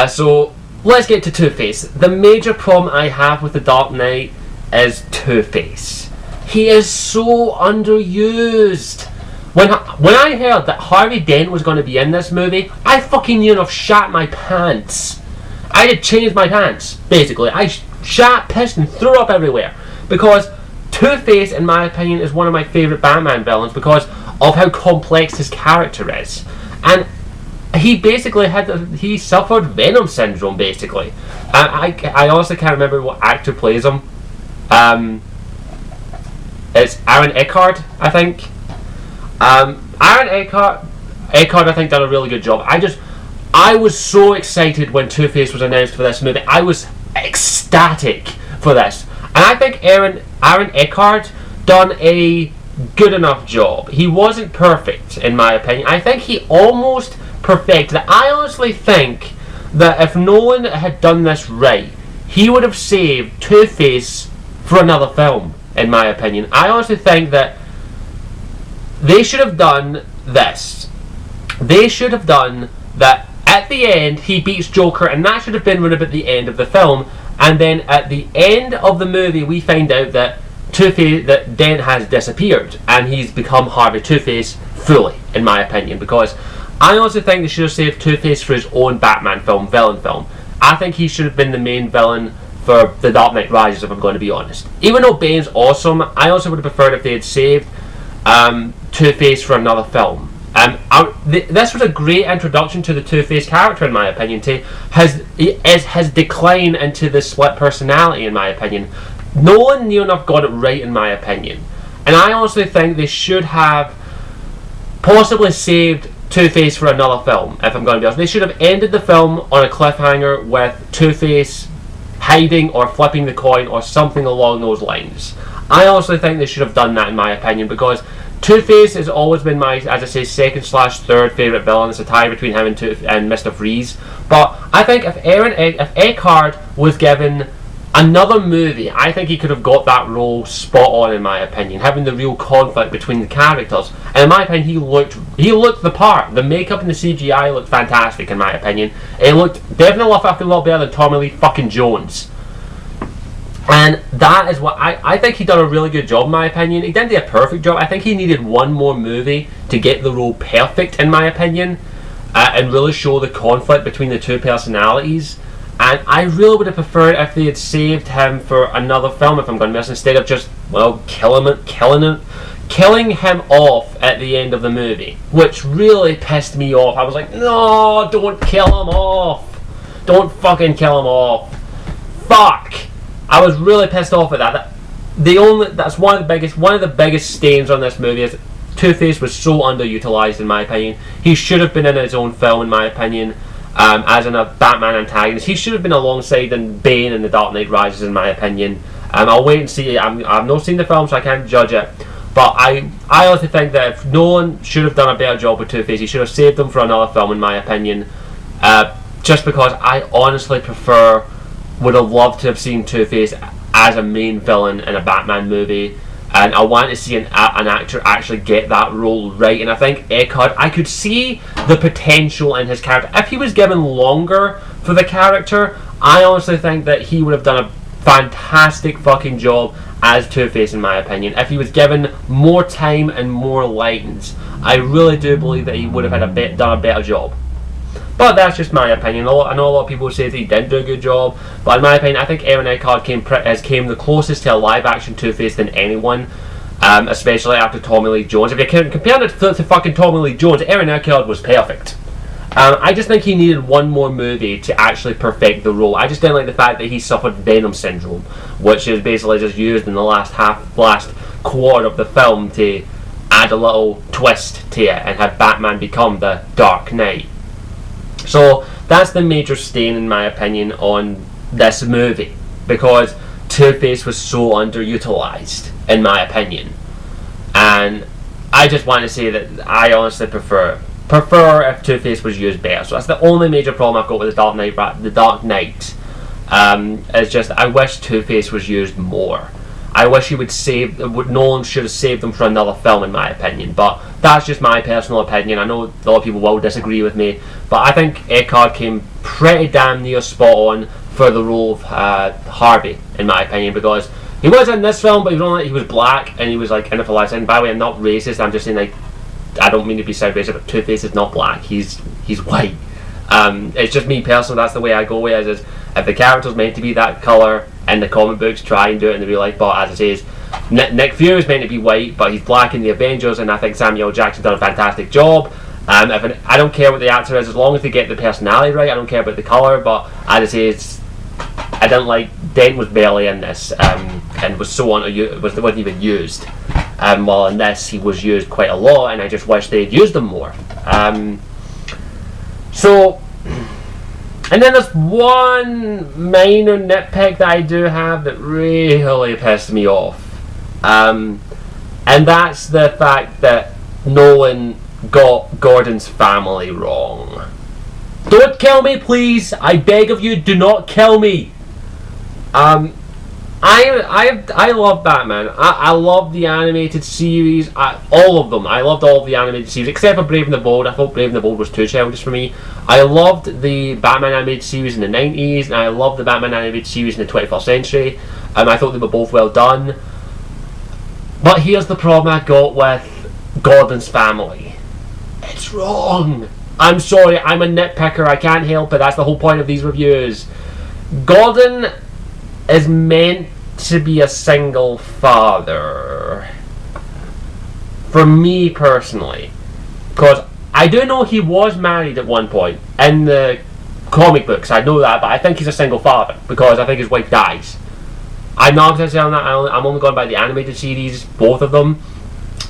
So let's get to Two-Face. The major problem I have with The Dark Knight is Two-Face. He is so underused. When I heard that Harvey Dent was going to be in this movie, I fucking near enough shat my pants. I had changed my pants, basically. I shat, pissed, and threw up everywhere. Because Two-Face, in my opinion, is one of my favourite Batman villains because of how complex his character is. And he basically he suffered Venom syndrome, basically. I honestly can't remember what actor plays him. It's Aaron Eckhart, I think. Aaron Eckhart, I think, done a really good job. I was so excited when Two-Face was announced for this movie. I was ecstatic for this. And I think Aaron Eckhart done a good enough job. He wasn't perfect, in my opinion. I think he almost perfected it. I honestly think that if Nolan had done this right, he would have saved Two-Face for another film, in my opinion. I honestly think that they should have done this. They should have done that at the end he beats Joker, and that should have been right at the end of the film. And then at the end of the movie we find out that that Dent has disappeared and he's become Harvey Two-Face fully, in my opinion, because I also think they should have saved Two-Face for his own Batman film, villain film. I think he should have been the main villain for The Dark Knight Rises, if I'm going to be honest. Even though Bane's awesome, I also would have preferred if they had saved Two-Face for another film. This was a great introduction to the Two-Face character, in my opinion, to his decline into the split personality, in my opinion. Nolan near enough got it right, in my opinion. And I honestly think they should have possibly saved Two-Face for another film, if I'm going to be honest. They should have ended the film on a cliffhanger with Two-Face hiding or flipping the coin or something along those lines. I honestly think they should have done that, in my opinion, because Two-Face has always been my, as I say, second/third favourite villain. It's a tie between him and Mr. Freeze. But I think if Eckhart was given another movie, I think he could have got that role spot on, in my opinion, having the real conflict between the characters. And in my opinion, he looked the part. The makeup and the CGI looked fantastic, in my opinion. It looked definitely a fucking lot better than Tommy Lee fucking Jones. And that is what I think he done a really good job, in my opinion. He didn't do a perfect job. I think he needed one more movie to get the role perfect, in my opinion, and really show the conflict between the two personalities. And I really would have preferred if they had saved him for another film, if I'm going to miss, instead of just, well, killing him off at the end of the movie, which really pissed me off. I was like, no, don't kill him off. Don't fucking kill him off. Fuck. I was really pissed off at that. That's one of the biggest stains on this movie is Two-Face was so underutilized, in my opinion. He should have been in his own film, in my opinion, as a Batman antagonist. He should have been alongside Bane in The Dark Knight Rises, in my opinion. I'll wait and see. I've not seen the film, so I can't judge it. But I also think that if Nolan should have done a better job with Two-Face, he should have saved him for another film, in my opinion. Just because I honestly would have loved to have seen Two-Face as a main villain in a Batman movie, and I want to see an actor actually get that role right. And I think Eckhart, I could see the potential in his character. If he was given longer for the character, I honestly think that he would have done a fantastic fucking job as Two-Face, in my opinion. If he was given more time and more lines, I really do believe that he would have done a better job. But that's just my opinion. I know a lot of people say that he didn't do a good job, but in my opinion, I think Aaron Eckhart came the closest to a live-action Two-Face than anyone, especially after Tommy Lee Jones. If you're comparing it to fucking Tommy Lee Jones, Aaron Eckhart was perfect. I just think he needed one more movie to actually perfect the role. I just didn't like the fact that he suffered Venom syndrome, which is basically just used in the last quarter of the film to add a little twist to it and have Batman become the Dark Knight. So that's the major stain, in my opinion, on this movie, because Two-Face was so underutilized, in my opinion. And I just want to say that I honestly prefer if Two-Face was used better. So that's the only major problem I've got with The Dark Knight. It's just I wish Two-Face was used more. I wish he would save. Nolan should have saved them for another film, in my opinion. But that's just my personal opinion. I know a lot of people will disagree with me, but I think Eckhart came pretty damn near spot on for the role of Harvey, in my opinion, because he was in this film, but he was black and he was like in it for life. And by the way, I'm not racist. I'm just saying, like, I don't mean to be sound racist, but Two-Face is not black. He's white. It's just me personally. That's the way I go with it. Is if the character's meant to be that color in the comic books, try and do it in the real life. But as I say, Nick Fury is meant to be white, but he's black in the Avengers, and I think Samuel Jackson done a fantastic job. I don't care what the actor is, as long as they get the personality right. I don't care about the color. But as I say, I don't like Dent was barely in this, and was so wasn't even used. While in this he was used quite a lot, and I just wish they'd used him more. So, and then there's one minor nitpick that I do have that really pissed me off, and that's the fact that Nolan got Gordon's family wrong. Don't kill me, please! I beg of you, do not kill me! I love Batman. I love the animated series. All of them. I loved all of the animated series except for Brave and the Bold. I thought Brave and the Bold was too childish for me. I loved the Batman animated series in the 90s, and I loved the Batman animated series in the 21st century. I thought they were both well done. But here's the problem I got with Gordon's family. It's wrong. I'm sorry, I'm a nitpicker. I can't help it. That's the whole point of these reviews. Gordon is meant to be a single father. For me personally. Because I do know he was married at one point in the comic books. I know that, but I think he's a single father because I think his wife dies. I'm not going to say on that. I'm only going by the animated series, both of them.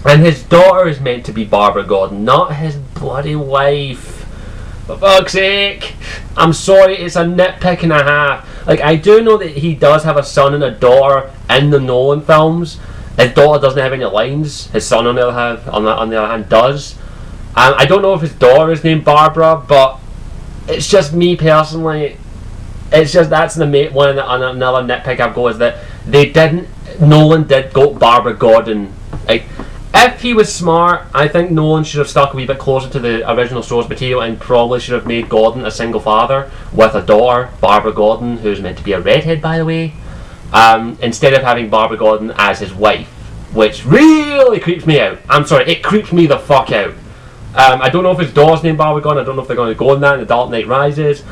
And his daughter is meant to be Barbara Gordon, not his bloody wife. For fuck's sake. I'm sorry, it's a nitpick and a half. Like, I do know that he does have a son and a daughter in the Nolan films. His daughter doesn't have any lines. His son, on the other hand, does. I don't know if his daughter is named Barbara, but it's just me personally. It's just that's another nitpick I've got is that Nolan did go Barbara Gordon. Like, if he was smart, I think Nolan should have stuck a wee bit closer to the original source material and probably should have made Gordon a single father with a daughter, Barbara Gordon, who's meant to be a redhead, by the way, instead of having Barbara Gordon as his wife, which really creeps me out. I'm sorry, it creeps me the fuck out. I don't know if his daughter's named Barbara Gordon. I don't know if they're going to go on that in The Dark Knight Rises.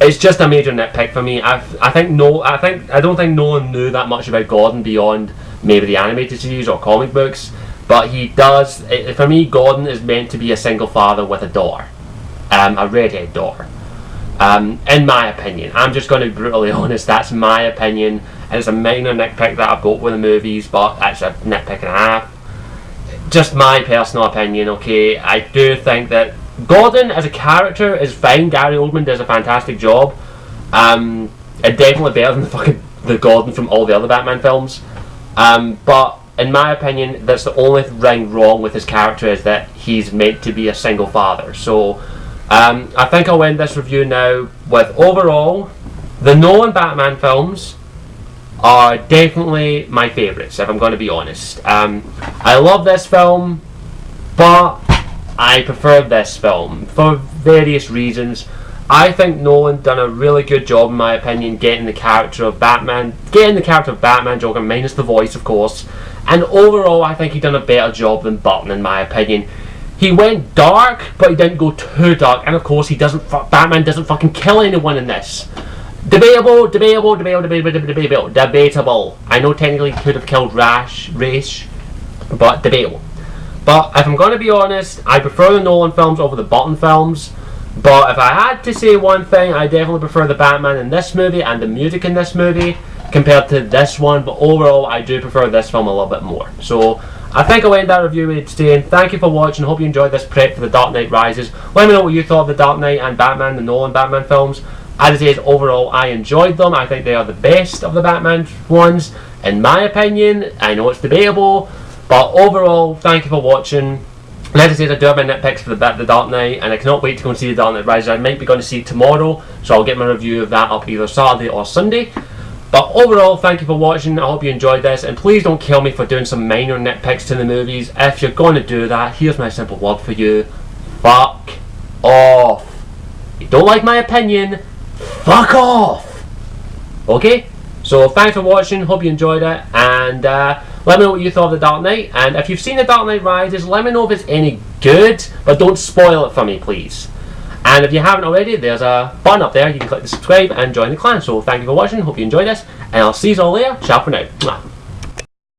It's just a major nitpick for me. I don't think Nolan knew that much about Gordon beyond maybe the animated series or comic books. But he does. For me, Gordon is meant to be a single father with a daughter, a redhead daughter. In my opinion, I'm just going to be brutally honest. That's my opinion, and it's a minor nitpick that I've got with the movies, but that's a nitpick and a half. Just my personal opinion. Okay, I do think that Gordon as a character is fine. Gary Oldman does a fantastic job. And definitely better than the Gordon from all the other Batman films. But in my opinion, that's the only thing wrong with his character is that he's meant to be a single father. So I think I'll end this review now with overall, the Nolan Batman films are definitely my favourites, if I'm going to be honest. I love this film, but I prefer this film for various reasons. I think Nolan done a really good job, in my opinion, getting the character of Batman, Joker, minus the voice, of course. And overall, I think he done a better job than Burton, in my opinion. He went dark, but he didn't go too dark. And of course, Batman doesn't fucking kill anyone in this. Debatable. I know technically he could have killed Ra's, but debatable. But if I'm going to be honest, I prefer the Nolan films over the Burton films. But if I had to say one thing, I definitely prefer the Batman in this movie and the music in this movie compared to this one. But overall, I do prefer this film a little bit more. So I think I'll end that review with saying thank you for watching. Hope you enjoyed this prep for The Dark Knight Rises. Let me know what you thought of The Dark Knight and Batman, the Nolan Batman films. As it is, overall, I enjoyed them. I think they are the best of the Batman ones, in my opinion. I know it's debatable, but overall, thank you for watching. And as I said, I do have my nitpicks for the Dark Knight, and I cannot wait to go and see The Dark Knight Rises. I might be going to see it tomorrow, so I'll get my review of that up either Saturday or Sunday. But overall, thank you for watching. I hope you enjoyed this, and please don't kill me for doing some minor nitpicks to the movies. If you're going to do that, here's my simple word for you: fuck off. You don't like my opinion? Fuck off. Okay? So thanks for watching. Hope you enjoyed it, and let me know what you thought of The Dark Knight. And if you've seen The Dark Knight Rises, let me know if it's any good, but don't spoil it for me, please. And if you haven't already, there's a button up there. You can click the subscribe and join the clan. So thank you for watching. Hope you enjoyed this, and I'll see you all later. Ciao for now.